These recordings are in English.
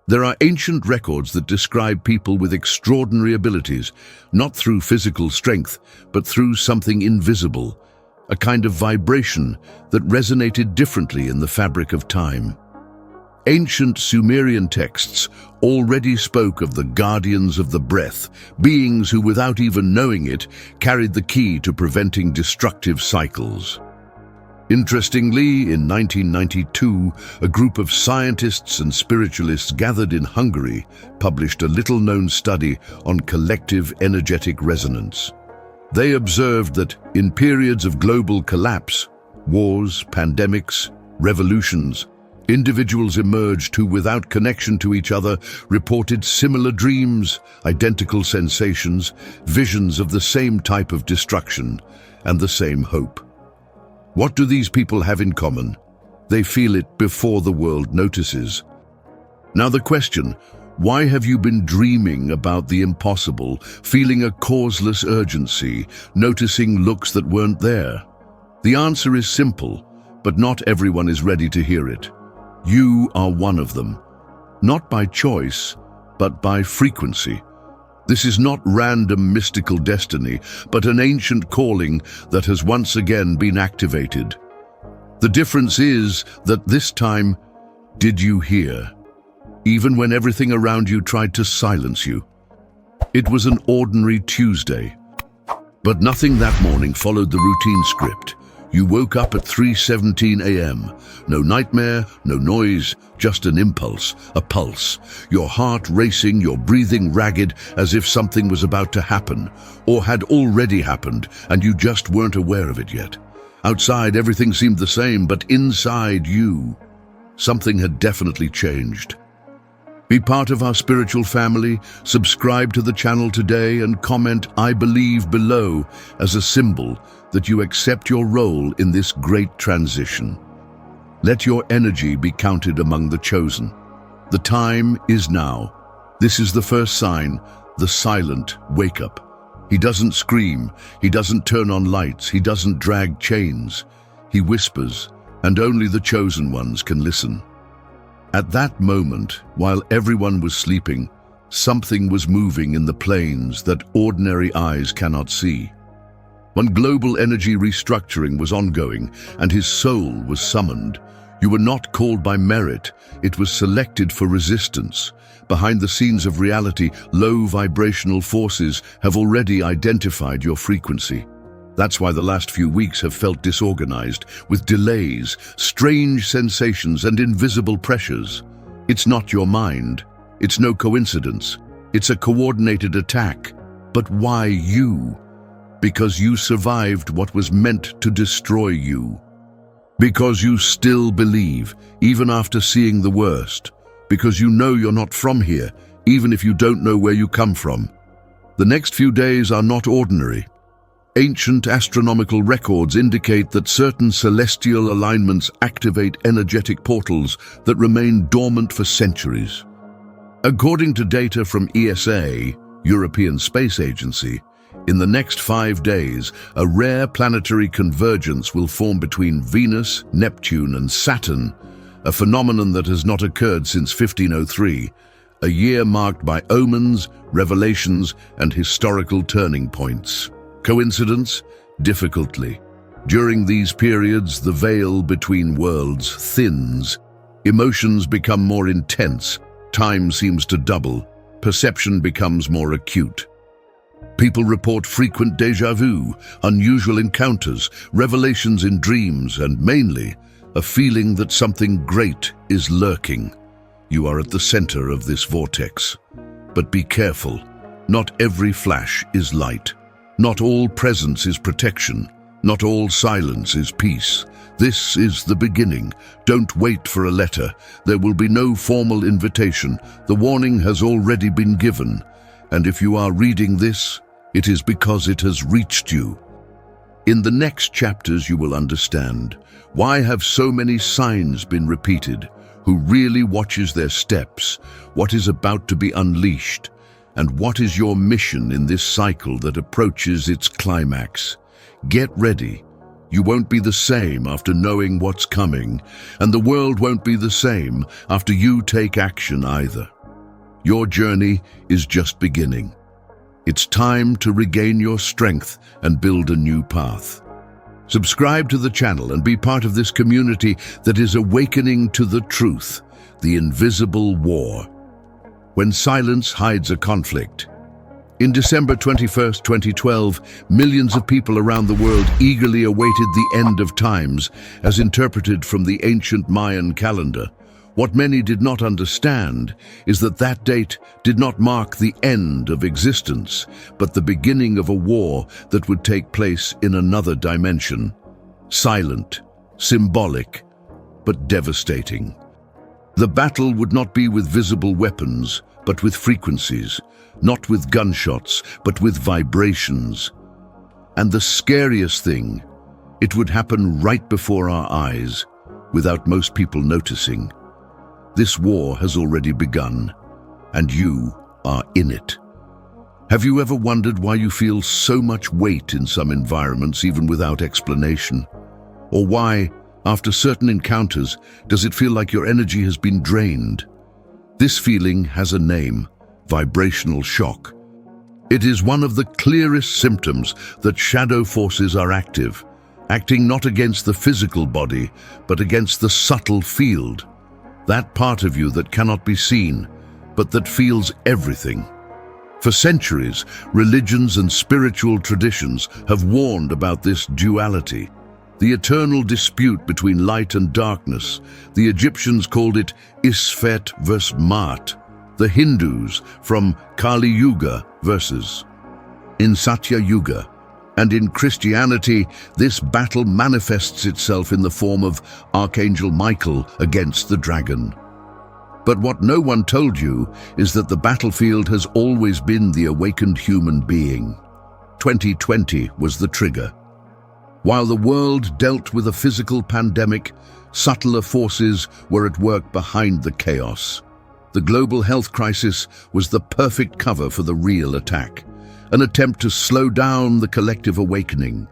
There are ancient records that describe people with extraordinary abilities, not through physical strength, but through something invisible, a kind of vibration that resonated differently in the fabric of time. Ancient Sumerian texts already spoke of the guardians of the breath, beings who, without even knowing it, carried the key to preventing destructive cycles. Interestingly, in 1992, a group of scientists and spiritualists gathered in Hungary published a little-known study on collective energetic resonance. They observed that in periods of global collapse, wars, pandemics, revolutions, individuals emerged who, without connection to each other, reported similar dreams, identical sensations, visions of the same type of destruction, and the same hope. What do these people have in common? They feel it before the world notices. Now the question, why have you been dreaming about the impossible, feeling a causeless urgency, noticing looks that weren't there? The answer is simple, but not everyone is ready to hear it. You are one of them, not by choice, but by frequency. This is not random mystical destiny, but an ancient calling that has once again been activated. The difference is that this time, did you hear? Even when everything around you tried to silence you. It was an ordinary Tuesday. But nothing that morning followed the routine script. You woke up at 3:17 a.m. No nightmare, no noise, just an impulse, a pulse. Your heart racing, your breathing ragged, as if something was about to happen, or had already happened, and you just weren't aware of it yet. Outside, everything seemed the same, but inside you, something had definitely changed. Be part of our spiritual family, subscribe to the channel today, and comment "I believe" below as a symbol that you accept your role in this great transition. Let your energy be counted among the chosen. The time is now. This is the first sign, the silent wake-up. He doesn't scream, he doesn't turn on lights, he doesn't drag chains. He whispers, and only the chosen ones can listen. At that moment, while everyone was sleeping, something was moving in the planes that ordinary eyes cannot see. When global energy restructuring was ongoing and his soul was summoned, you were not called by merit, it was selected for resistance. Behind the scenes of reality, low vibrational forces have already identified your frequency. That's why the last few weeks have felt disorganized, with delays, strange sensations, and invisible pressures. It's not your mind. It's no coincidence. It's a coordinated attack. But why you? Because you survived what was meant to destroy you. Because you still believe, even after seeing the worst. Because you know you're not from here, even if you don't know where you come from. The next few days are not ordinary. Ancient astronomical records indicate that certain celestial alignments activate energetic portals that remain dormant for centuries. According to data from ESA, European Space Agency, in the next 5 days, a rare planetary convergence will form between Venus, Neptune, and Saturn, a phenomenon that has not occurred since 1503, a year marked by omens, revelations, and historical turning points. Coincidence? Difficultly. During these periods, the veil between worlds thins. Emotions become more intense. Time seems to double. Perception becomes more acute. People report frequent déjà vu, unusual encounters, revelations in dreams, and mainly, a feeling that something great is lurking. You are at the center of this vortex. But be careful. Not every flash is light. Not all presence is protection. Not all silence is peace. This is the beginning. Don't wait for a letter. There will be no formal invitation. The warning has already been given. And if you are reading this, it is because it has reached you. In the next chapters you will understand, why have so many signs been repeated? Who really watches their steps? What is about to be unleashed? And what is your mission in this cycle that approaches its climax? Get ready. You won't be the same after knowing what's coming, and the world won't be the same after you take action either. Your journey is just beginning. It's time to regain your strength and build a new path. Subscribe to the channel and be part of this community that is awakening to the truth, the invisible war. When silence hides a conflict. In December 21st, 2012, millions of people around the world eagerly awaited the end of times, as interpreted from the ancient Mayan calendar. What many did not understand is that that date did not mark the end of existence, but the beginning of a war that would take place in another dimension. Silent, symbolic, but devastating. The battle would not be with visible weapons, but with frequencies, not with gunshots, but with vibrations. And the scariest thing, it would happen right before our eyes, without most people noticing. This war has already begun, and you are in it. Have you ever wondered why you feel so much weight in some environments even without explanation? Or why, after certain encounters, does it feel like your energy has been drained? This feeling has a name: vibrational shock. It is one of the clearest symptoms that shadow forces are active, acting not against the physical body, but against the subtle field. That part of you that cannot be seen, but that feels everything. For centuries, religions and spiritual traditions have warned about this duality, the eternal dispute between light and darkness. The Egyptians called it Isfet versus Maat. The Hindus from Kali Yuga versus in Satya Yuga. And in Christianity, this battle manifests itself in the form of Archangel Michael against the dragon. But what no one told you is that the battlefield has always been the awakened human being. 2020 was the trigger. While the world dealt with a physical pandemic, subtler forces were at work behind the chaos. The global health crisis was the perfect cover for the real attack, an attempt to slow down the collective awakening.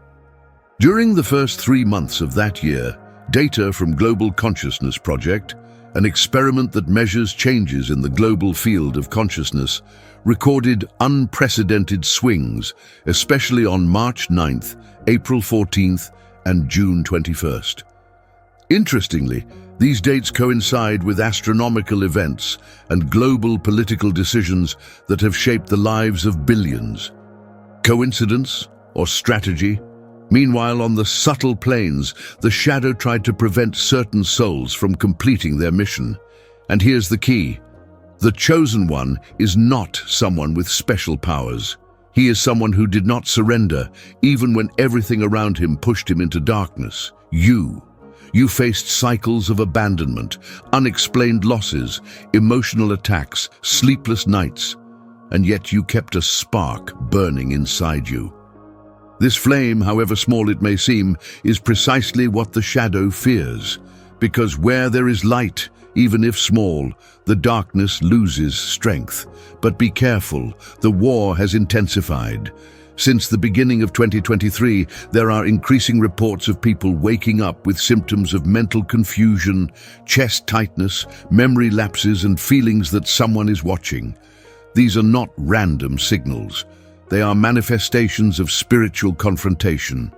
During the first 3 months of that year, data from Global Consciousness Project, an experiment that measures changes in the global field of consciousness, recorded unprecedented swings, especially on March 9th, April 14th, and June 21st. Interestingly, these dates coincide with astronomical events and global political decisions that have shaped the lives of billions. Coincidence or strategy? Meanwhile, on the subtle planes, the shadow tried to prevent certain souls from completing their mission. And here's the key. The chosen one is not someone with special powers. He is someone who did not surrender, even when everything around him pushed him into darkness. You faced cycles of abandonment, unexplained losses, emotional attacks, sleepless nights, and yet you kept a spark burning inside you. This flame, however small it may seem, is precisely what the shadow fears, because where there is light, even if small, the darkness loses strength. But be careful, the war has intensified. Since the beginning of 2023, there are increasing reports of people waking up with symptoms of mental confusion, chest tightness, memory lapses, and feelings that someone is watching. These are not random signals. They are manifestations of spiritual confrontation.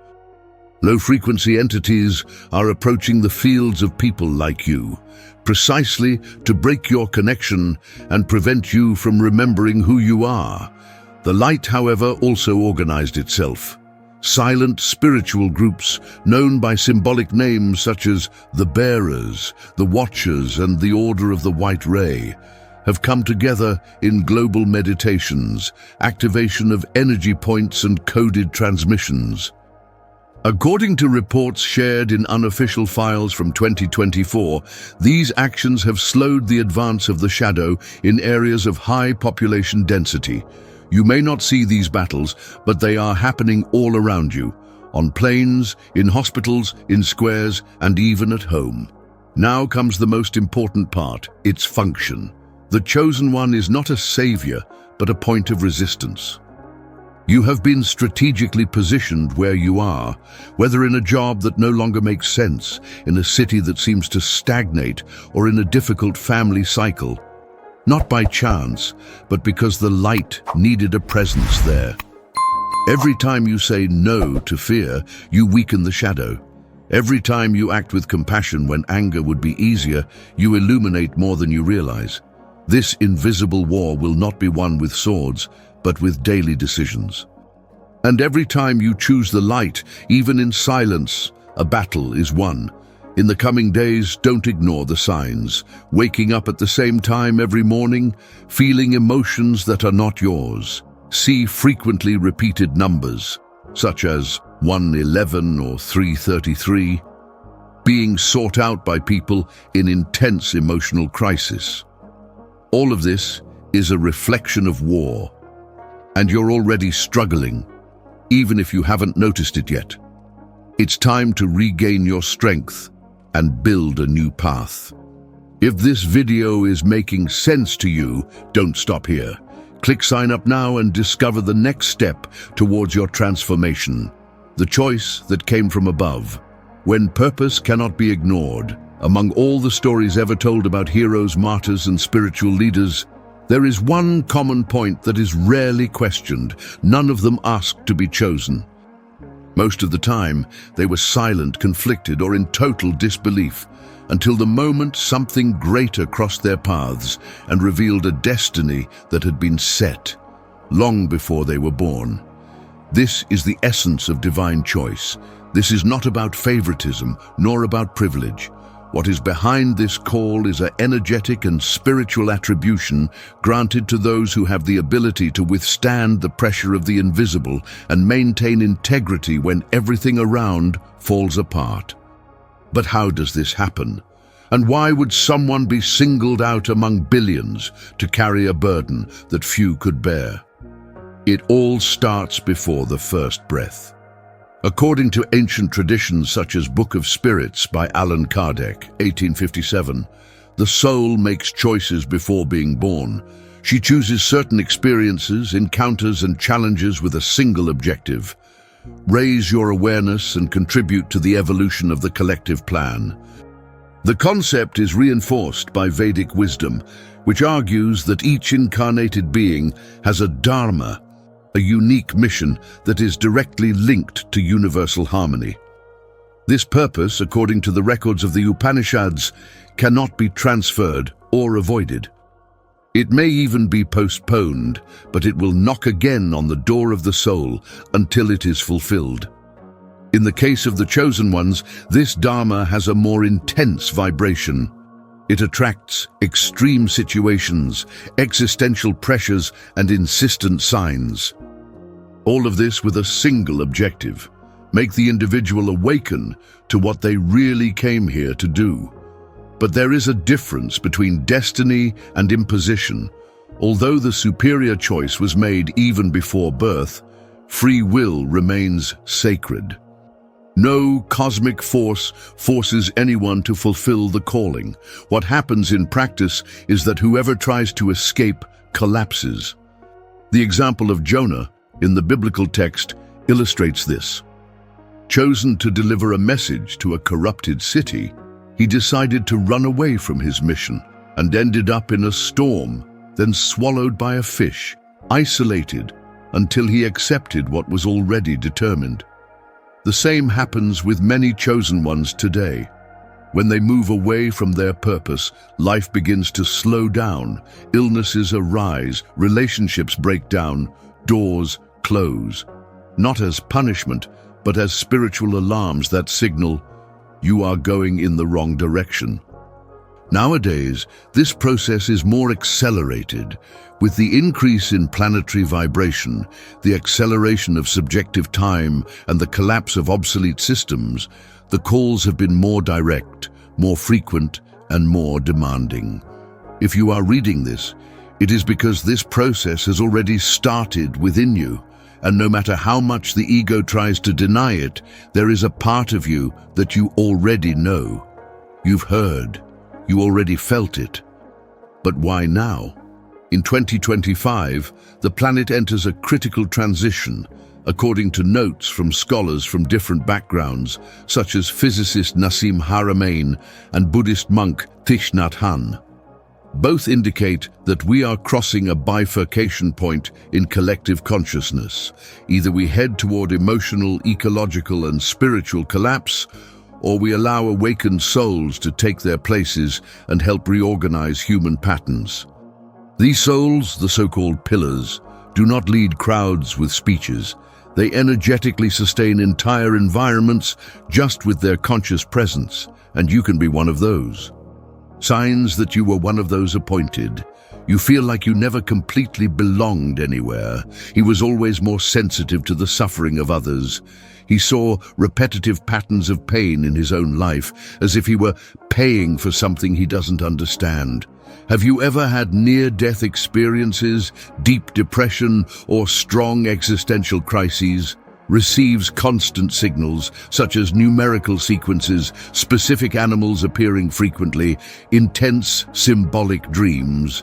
Low-frequency entities are approaching the fields of people like you, precisely to break your connection and prevent you from remembering who you are. The light, however, also organized itself. Silent spiritual groups, known by symbolic names such as the Bearers, the Watchers, and the Order of the White Ray, have come together in global meditations, activation of energy points, and coded transmissions. According to reports shared in unofficial files from 2024, these actions have slowed the advance of the shadow in areas of high population density. You may not see these battles, but they are happening all around you, on planes, in hospitals, in squares, and even at home. Now comes the most important part, its function. The Chosen One is not a savior, but a point of resistance. You have been strategically positioned where you are, whether in a job that no longer makes sense, in a city that seems to stagnate, or in a difficult family cycle. not by chance, but because the light needed a presence there. Every time you say no to fear, you weaken the shadow. Every time you act with compassion when anger would be easier, you illuminate more than you realize. This invisible war will not be won with swords, but with daily decisions. And every time you choose the light, even in silence, a battle is won. In the coming days, don't ignore the signs. Waking up at the same time every morning, feeling emotions that are not yours. See frequently repeated numbers, such as 111 or 333, being sought out by people in intense emotional crisis. All of this is a reflection of war, and you're already struggling, even if you haven't noticed it yet. It's time to regain your strength and build a new path. If this video is making sense to you, don't stop here. Click sign up now and discover the next step towards your transformation. The choice that came from above. When purpose cannot be ignored, among all the stories ever told about heroes, martyrs, and spiritual leaders, there is one common point that is rarely questioned. None of them asked to be chosen. Most of the time, they were silent, conflicted, or in total disbelief, until the moment something greater crossed their paths and revealed a destiny that had been set long before they were born. This is the essence of divine choice. This is not about favoritism, nor about privilege. What is behind this call is an energetic and spiritual attribution granted to those who have the ability to withstand the pressure of the invisible and maintain integrity when everything around falls apart. But how does this happen? And why would someone be singled out among billions to carry a burden that few could bear? It all starts before the first breath. According to ancient traditions such as Book of Spirits by Allan Kardec, 1857, the soul makes choices before being born. She chooses certain experiences, encounters, and challenges with a single objective: raise your awareness and contribute to the evolution of the collective plan. The concept is reinforced by Vedic wisdom, which argues that each incarnated being has a dharma, a unique mission that is directly linked to universal harmony. This purpose, according to the records of the Upanishads, cannot be transferred or avoided. It may even be postponed, but it will knock again on the door of the soul until it is fulfilled. In the case of the chosen ones, this dharma has a more intense vibration. It attracts extreme situations, existential pressures, and insistent signs. All of this with a single objective: make the individual awaken to what they really came here to do. But there is a difference between destiny and imposition. Although the superior choice was made even before birth, free will remains sacred. No cosmic force forces anyone to fulfill the calling. What happens in practice is that whoever tries to escape collapses. The example of Jonah in the biblical text illustrates this. Chosen to deliver a message to a corrupted city, he decided to run away from his mission and ended up in a storm, then swallowed by a fish, isolated until he accepted what was already determined. The same happens with many chosen ones today. When they move away from their purpose, life begins to slow down, illnesses arise, relationships break down, doors close. Not as punishment, but as spiritual alarms that signal you are going in the wrong direction. Nowadays, this process is more accelerated. With the increase in planetary vibration, the acceleration of subjective time, and the collapse of obsolete systems, the calls have been more direct, more frequent, and more demanding. If you are reading this, it is because this process has already started within you, and no matter how much the ego tries to deny it, there is a part of you that you already know. You've heard, you already felt it. But why now? In 2025, the planet enters a critical transition, according to notes from scholars from different backgrounds, such as physicist Nassim Haramein and Buddhist monk Thich Nhat Hanh. Both indicate that we are crossing a bifurcation point in collective consciousness. Either we head toward emotional, ecological, and spiritual collapse, or we allow awakened souls to take their places and help reorganize human patterns. These souls, the so-called pillars, do not lead crowds with speeches. They energetically sustain entire environments just with their conscious presence, and you can be one of those. Signs that you were one of those appointed. You feel like you never completely belonged anywhere. He was always more sensitive to the suffering of others. He saw repetitive patterns of pain in his own life, as if he were paying for something he doesn't understand. Have you ever had near-death experiences, deep depression, or strong existential crises? Receives constant signals, such as numerical sequences, specific animals appearing frequently, intense symbolic dreams.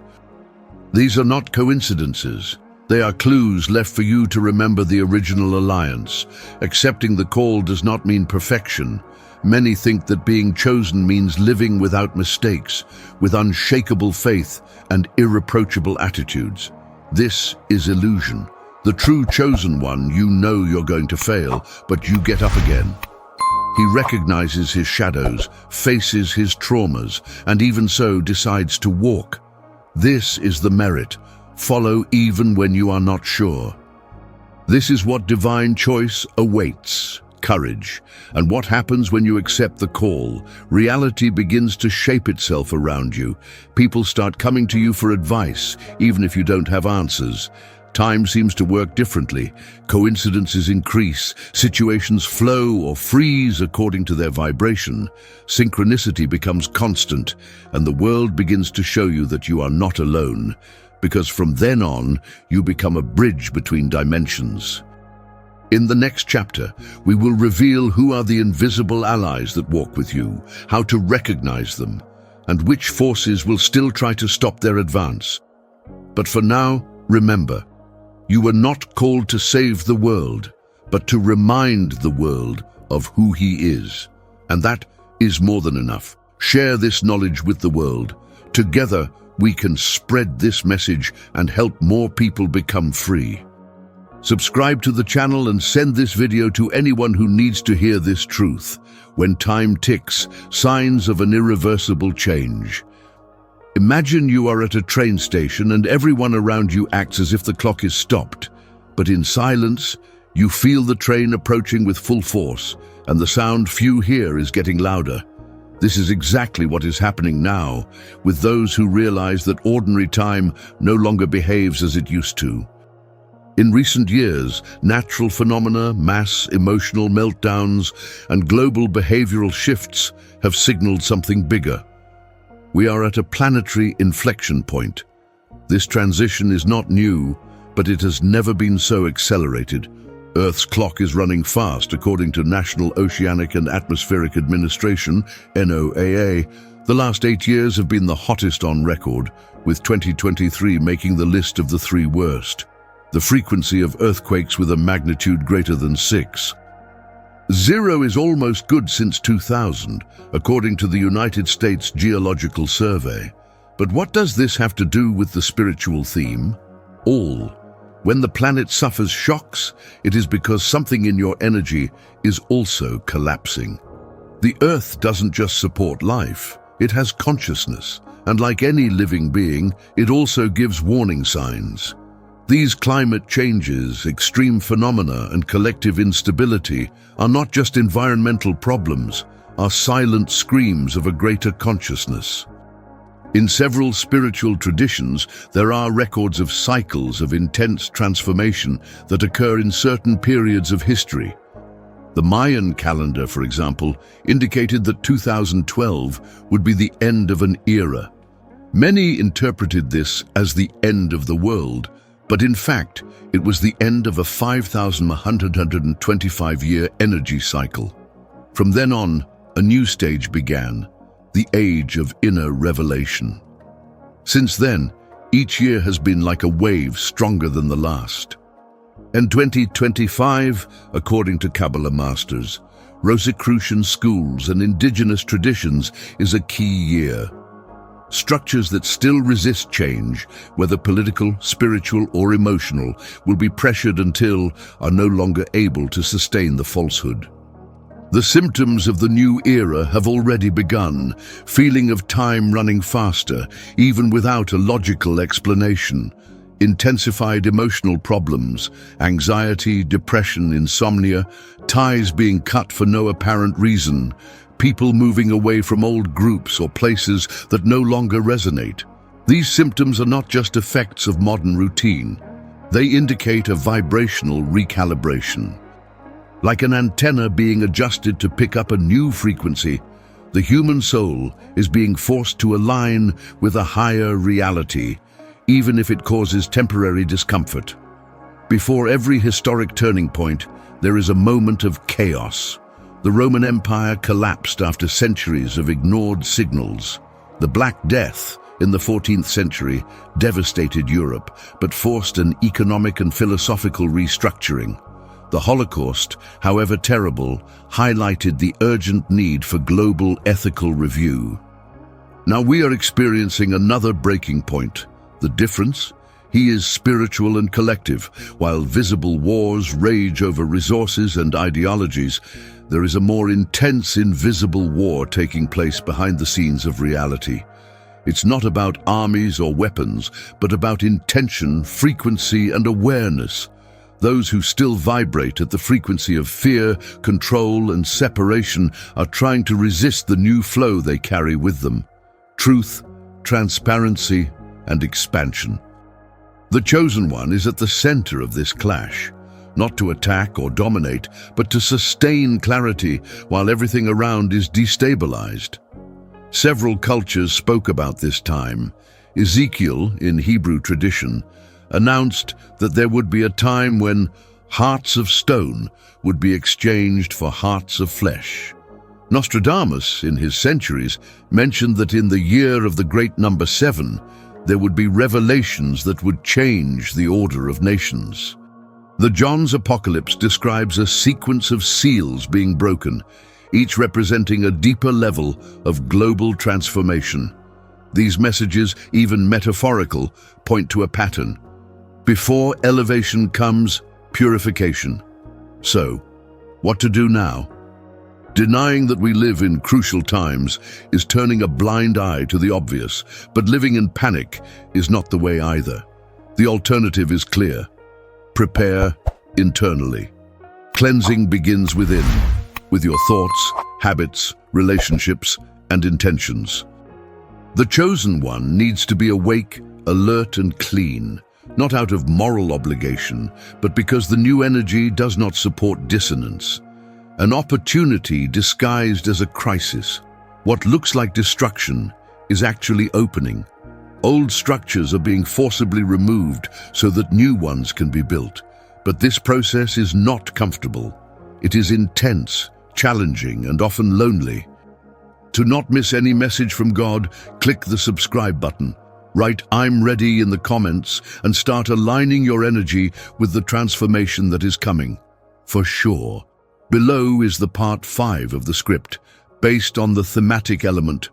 These are not coincidences. They are clues left for you to remember the original alliance. Accepting the call does not mean perfection. Many think that being chosen means living without mistakes, with unshakable faith and irreproachable attitudes. This is illusion. The true chosen one, you know you're going to fail, but you get up again. He recognizes his shadows, faces his traumas, and even so decides to walk. This is the merit. Follow even when you are not sure. This is what divine choice awaits. Courage. And what happens when you accept the call? Reality begins to shape itself around you. People start coming to you for advice, even if you don't have answers. Time seems to work differently. Coincidences increase. Situations flow or freeze according to their vibration. Synchronicity becomes constant, and the world begins to show you that you are not alone, because from then on, you become a bridge between dimensions. In the next chapter, we will reveal who are the invisible allies that walk with you, how to recognize them, and which forces will still try to stop their advance. But for now, remember, you were not called to save the world, but to remind the world of who he is. And that is more than enough. Share this knowledge with the world. Together, we can spread this message and help more people become free. Subscribe to the channel and send this video to anyone who needs to hear this truth. When time ticks, signs of an irreversible change. Imagine you are at a train station and everyone around you acts as if the clock is stopped. But in silence, you feel the train approaching with full force, and the sound few hear is getting louder. This is exactly what is happening now, with those who realize that ordinary time no longer behaves as it used to. In recent years, natural phenomena, mass emotional meltdowns, and global behavioral shifts have signaled something bigger. We are at a planetary inflection point. This transition is not new, but it has never been so accelerated. Earth's clock is running fast, according to National Oceanic and Atmospheric Administration, NOAA. The last 8 years have been the hottest on record, with 2023 making the list of the 3 worst. The frequency of earthquakes with a magnitude greater than 6. 0 is almost good since 2000, according to the United States Geological Survey. But what does this have to do with the spiritual theme? All. When the planet suffers shocks, it is because something in your energy is also collapsing. The Earth doesn't just support life, it has consciousness, and like any living being, it also gives warning signs. These climate changes, extreme phenomena, and collective instability are not just environmental problems, are silent screams of a greater consciousness. In several spiritual traditions, there are records of cycles of intense transformation that occur in certain periods of history. The Mayan calendar, for example, indicated that 2012 would be the end of an era. Many interpreted this as the end of the world, but in fact, it was the end of a 5,125-year energy cycle. From then on, a new stage began, the age of inner revelation. Since then, each year has been like a wave stronger than the last. In 2025, according to Kabbalah masters, Rosicrucian schools and indigenous traditions is a key year. Structures that still resist change, whether political, spiritual, or emotional, will be pressured until are no longer able to sustain the falsehood. The symptoms of the new era have already begun, feeling of time running faster, even without a logical explanation. Intensified emotional problems, anxiety, depression, insomnia, ties being cut for no apparent reason, people moving away from old groups or places that no longer resonate. These symptoms are not just effects of modern routine. They indicate a vibrational recalibration. Like an antenna being adjusted to pick up a new frequency, the human soul is being forced to align with a higher reality, even if it causes temporary discomfort. Before every historic turning point, there is a moment of chaos. The Roman Empire collapsed after centuries of ignored signals. The Black Death in the 14th century devastated Europe, but forced an economic and philosophical restructuring. The Holocaust, however terrible, highlighted the urgent need for global ethical review. Now we are experiencing another breaking point. The difference? He is spiritual and collective. While visible wars rage over resources and ideologies, there is a more intense invisible war taking place behind the scenes of reality. It's not about armies or weapons, but about intention, frequency, and awareness. Those who still vibrate at the frequency of fear, control, and separation are trying to resist the new flow they carry with them. Truth, transparency, and expansion. The Chosen One is at the center of this clash, not to attack or dominate, but to sustain clarity while everything around is destabilized. Several cultures spoke about this time. Ezekiel, in Hebrew tradition, announced that there would be a time when hearts of stone would be exchanged for hearts of flesh. Nostradamus, in his centuries, mentioned that in the year of the great number 7, there would be revelations that would change the order of nations. The John's Apocalypse describes a sequence of seals being broken, each representing a deeper level of global transformation. These messages, even metaphorical, point to a pattern. Before elevation comes purification. So, what to do now? Denying that we live in crucial times is turning a blind eye to the obvious, but living in panic is not the way either. The alternative is clear. Prepare internally. Cleansing begins within, with your thoughts, habits, relationships, and intentions. The Chosen One needs to be awake, alert, and clean, not out of moral obligation, but because the new energy does not support dissonance. An opportunity disguised as a crisis. What looks like destruction is actually opening. Old structures are being forcibly removed so that new ones can be built. But this process is not comfortable. It is intense, challenging, and often lonely. To not miss any message from God, click the subscribe button. Write "I'm ready" in the comments and start aligning your energy with the transformation that is coming. For sure. Below is the part 5 of the script, based on the thematic element,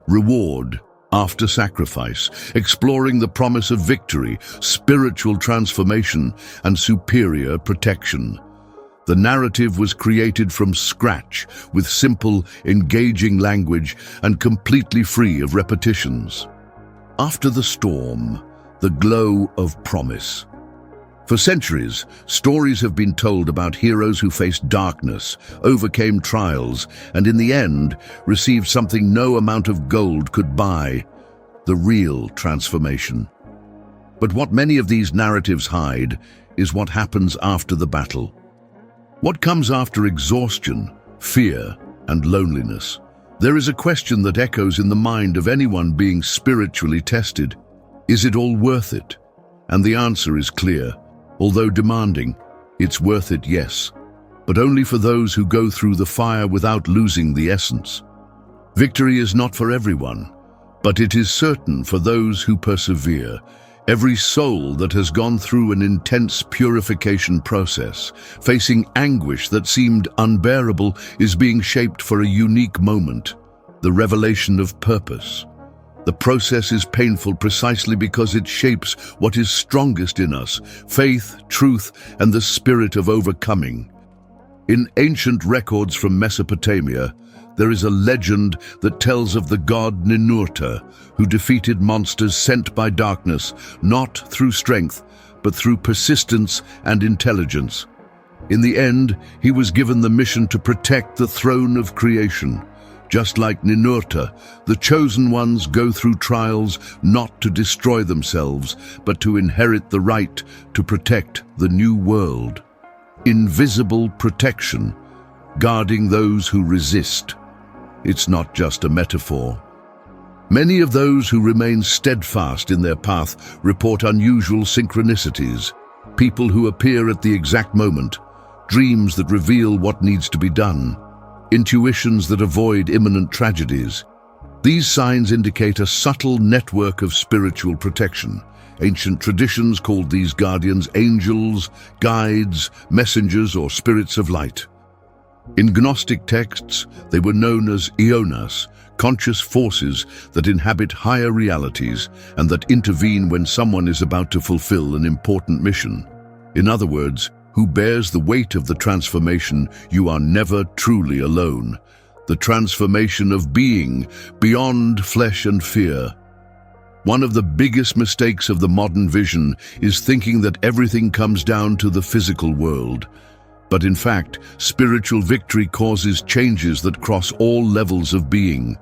reward after sacrifice, exploring the promise of victory, spiritual transformation, and superior protection. The narrative was created from scratch, with simple, engaging language and completely free of repetitions. After the storm, the glow of promise. For centuries, stories have been told about heroes who faced darkness, overcame trials, and in the end, received something no amount of gold could buy: the real transformation. But what many of these narratives hide is what happens after the battle. What comes after exhaustion, fear, and loneliness? There is a question that echoes in the mind of anyone being spiritually tested. Is it all worth it? And the answer is clear. Although demanding, it's worth it, yes, but only for those who go through the fire without losing the essence. Victory is not for everyone, but it is certain for those who persevere. Every soul that has gone through an intense purification process, facing anguish that seemed unbearable, is being shaped for a unique moment: the revelation of purpose. The process is painful precisely because it shapes what is strongest in us: faith, truth, and the spirit of overcoming. In ancient records from Mesopotamia, there is a legend that tells of the god Ninurta, who defeated monsters sent by darkness, not through strength, but through persistence and intelligence. In the end, he was given the mission to protect the throne of creation. Just like Ninurta, the chosen ones go through trials not to destroy themselves, but to inherit the right to protect the new world. Invisible protection, guarding those who resist. It's not just a metaphor. Many of those who remain steadfast in their path report unusual synchronicities, people who appear at the exact moment, dreams that reveal what needs to be done, intuitions that avoid imminent tragedies. These signs indicate a subtle network of spiritual protection. Ancient traditions called these guardians angels, guides, messengers, or spirits of light. In Gnostic texts, they were known as ionas, conscious forces that inhabit higher realities and that intervene when someone is about to fulfill an important mission. In other words, who bears the weight of the transformation, you are never truly alone. The transformation of being beyond flesh and fear. One of the biggest mistakes of the modern vision is thinking that everything comes down to the physical world. But in fact, spiritual victory causes changes that cross all levels of being.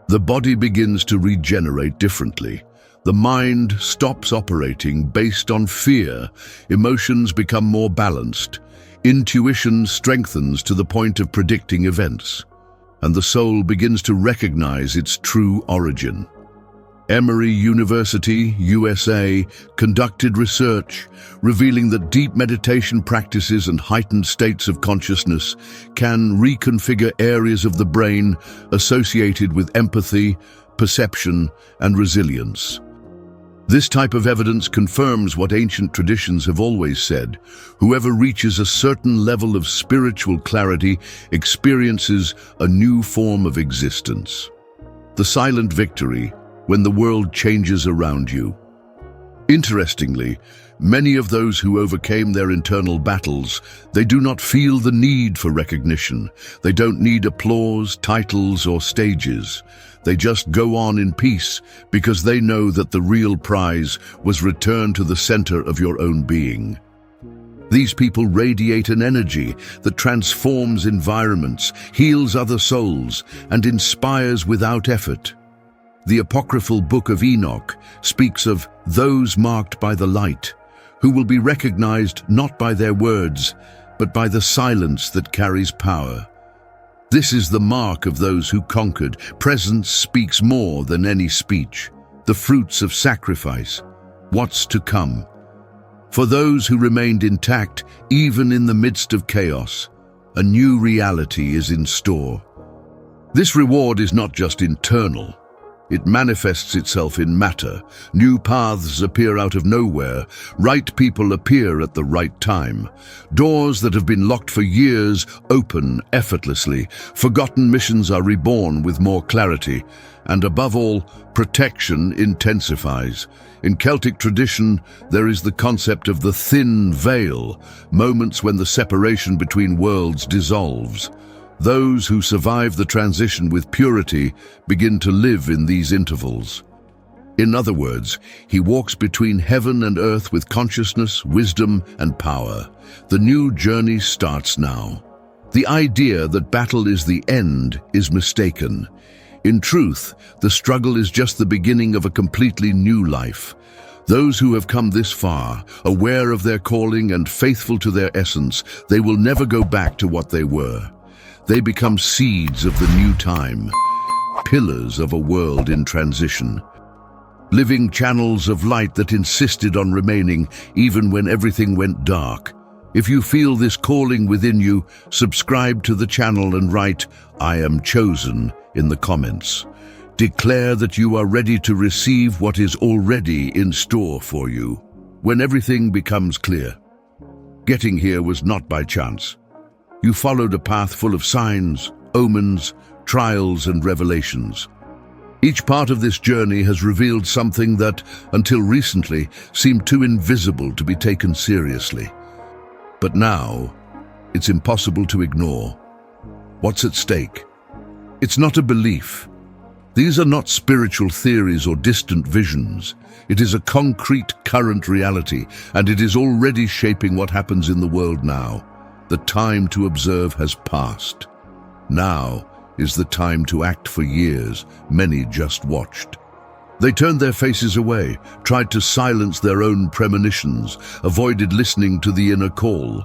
The body begins to regenerate differently. The mind stops operating based on fear. Emotions become more balanced. Intuition strengthens to the point of predicting events. And the soul begins to recognize its true origin. Emory University, USA, conducted research revealing that deep meditation practices and heightened states of consciousness can reconfigure areas of the brain associated with empathy, perception, and resilience. This type of evidence confirms what ancient traditions have always said: whoever reaches a certain level of spiritual clarity experiences a new form of existence. The silent victory, when the world changes around you. Interestingly, many of those who overcame their internal battles, they do not feel the need for recognition. They don't need applause, titles, or stages. They just go on in peace because they know that the real prize was returned to the center of your own being. These people radiate an energy that transforms environments, heals other souls, and inspires without effort. The apocryphal Book of Enoch speaks of those marked by the light, who will be recognized not by their words, but by the silence that carries power. This is the mark of those who conquered. Presence speaks more than any speech. The fruits of sacrifice, what's to come. For those who remained intact, even in the midst of chaos, a new reality is in store. This reward is not just internal. It manifests itself in matter. New paths appear out of nowhere. Right people appear at the right time. Doors that have been locked for years open effortlessly. Forgotten missions are reborn with more clarity. And above all, protection intensifies. In Celtic tradition, there is the concept of the thin veil, moments when the separation between worlds dissolves. Those who survive the transition with purity begin to live in these intervals. In other words, he walks between heaven and earth with consciousness, wisdom, and power. The new journey starts now. The idea that battle is the end is mistaken. In truth, the struggle is just the beginning of a completely new life. Those who have come this far, aware of their calling and faithful to their essence, they will never go back to what they were. They become seeds of the new time, pillars of a world in transition, living channels of light that insisted on remaining even when everything went dark. If you feel this calling within you, subscribe to the channel and write, "I am chosen," in the comments. Declare that you are ready to receive what is already in store for you. When everything becomes clear, getting here was not by chance. You followed a path full of signs, omens, trials, and revelations. Each part of this journey has revealed something that, until recently, seemed too invisible to be taken seriously. But now, it's impossible to ignore. What's at stake? It's not a belief. These are not spiritual theories or distant visions. It is a concrete, current reality, and it is already shaping what happens in the world now. The time to observe has passed. Now is the time to act. For years, many just watched. They turned their faces away, tried to silence their own premonitions, avoided listening to the inner call.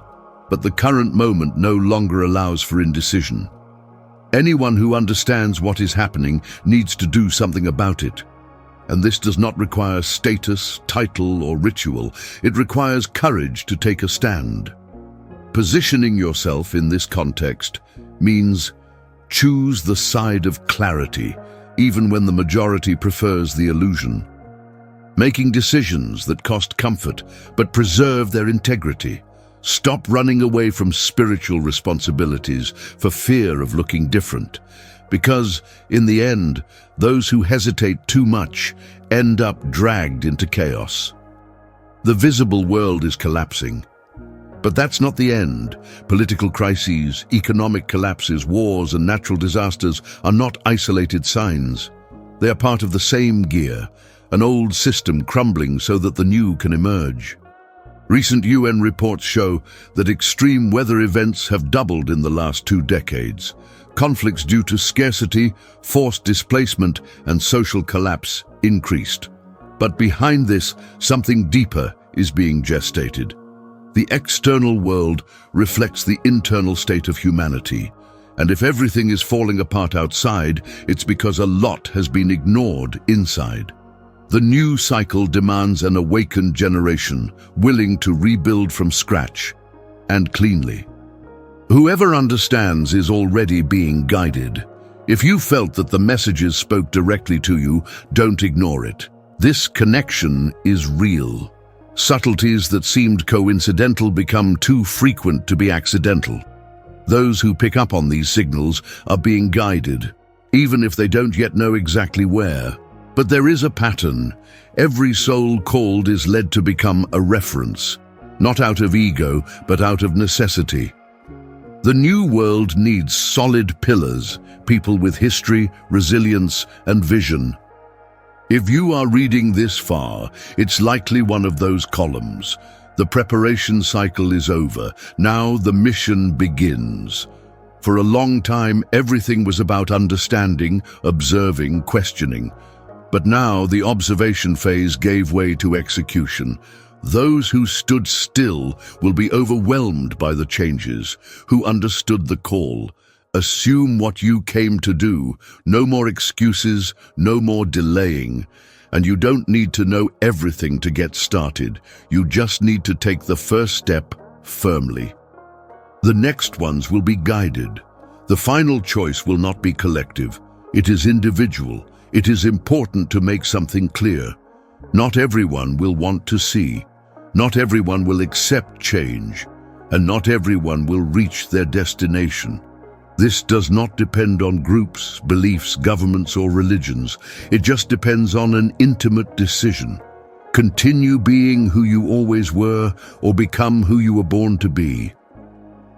But the current moment no longer allows for indecision. Anyone who understands what is happening needs to do something about it. And this does not require status, title, or ritual. It requires courage to take a stand. Positioning yourself in this context means choose the side of clarity, even when the majority prefers the illusion. Making decisions that cost comfort but preserve their integrity. Stop running away from spiritual responsibilities for fear of looking different. Because, in the end, those who hesitate too much end up dragged into chaos. The visible world is collapsing. But that's not the end. Political crises, economic collapses, wars, and natural disasters are not isolated signs. They are part of the same gear, an old system crumbling so that the new can emerge. Recent UN reports show that extreme weather events have doubled in the last 2 decades. Conflicts due to scarcity, forced displacement, and social collapse increased. But behind this, something deeper is being gestated. The external world reflects the internal state of humanity. And if everything is falling apart outside, it's because a lot has been ignored inside. The new cycle demands an awakened generation, willing to rebuild from scratch, and cleanly. Whoever understands is already being guided. If you felt that the messages spoke directly to you, don't ignore it. This connection is real. Subtleties that seemed coincidental become too frequent to be accidental. Those who pick up on these signals are being guided, even if they don't yet know exactly where. But there is a pattern. Every soul called is led to become a reference, not out of ego, but out of necessity. The new world needs solid pillars, people with history, resilience, and vision. If you are reading this far, it's likely one of those columns. The preparation cycle is over. Now the mission begins. For a long time, everything was about understanding, observing, questioning. But now the observation phase gave way to execution. Those who stood still will be overwhelmed by the changes, who understood the call. Assume what you came to do. No more excuses, no more delaying. And you don't need to know everything to get started. You just need to take the first step firmly. The next ones will be guided. The final choice will not be collective. It is individual. It is important to make something clear. Not everyone will want to see. Not everyone will accept change. And not everyone will reach their destination. This does not depend on groups, beliefs, governments, or religions. It just depends on an intimate decision. Continue being who you always were, or become who you were born to be.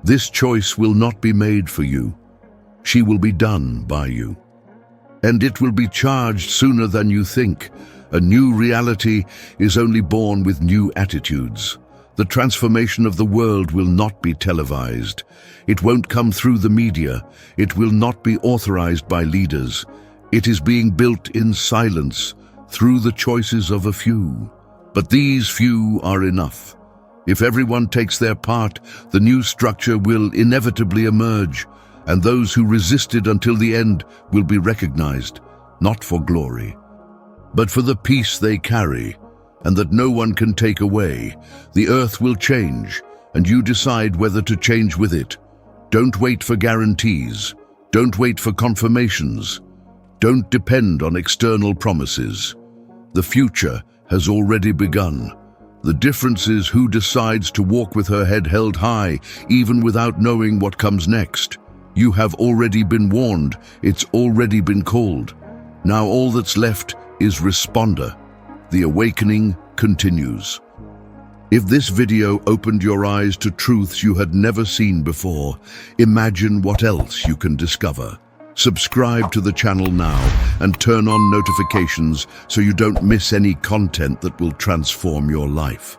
This choice will not be made for you. She will be done by you. And it will be charged sooner than you think. A new reality is only born with new attitudes. The transformation of the world will not be televised. It won't come through the media. It will not be authorized by leaders. It is being built in silence, through the choices of a few. But these few are enough. If everyone takes their part, the new structure will inevitably emerge, and those who resisted until the end will be recognized, not for glory, but for the peace they carry, and that no one can take away. The earth will change, and you decide whether to change with it. Don't wait for guarantees. Don't wait for confirmations. Don't depend on external promises. The future has already begun. The difference is who decides to walk with her head held high, even without knowing what comes next. You have already been warned. It's already been called. Now all that's left is responder. The awakening continues. If this video opened your eyes to truths you had never seen before, imagine what else you can discover. Subscribe to the channel now and turn on notifications so you don't miss any content that will transform your life.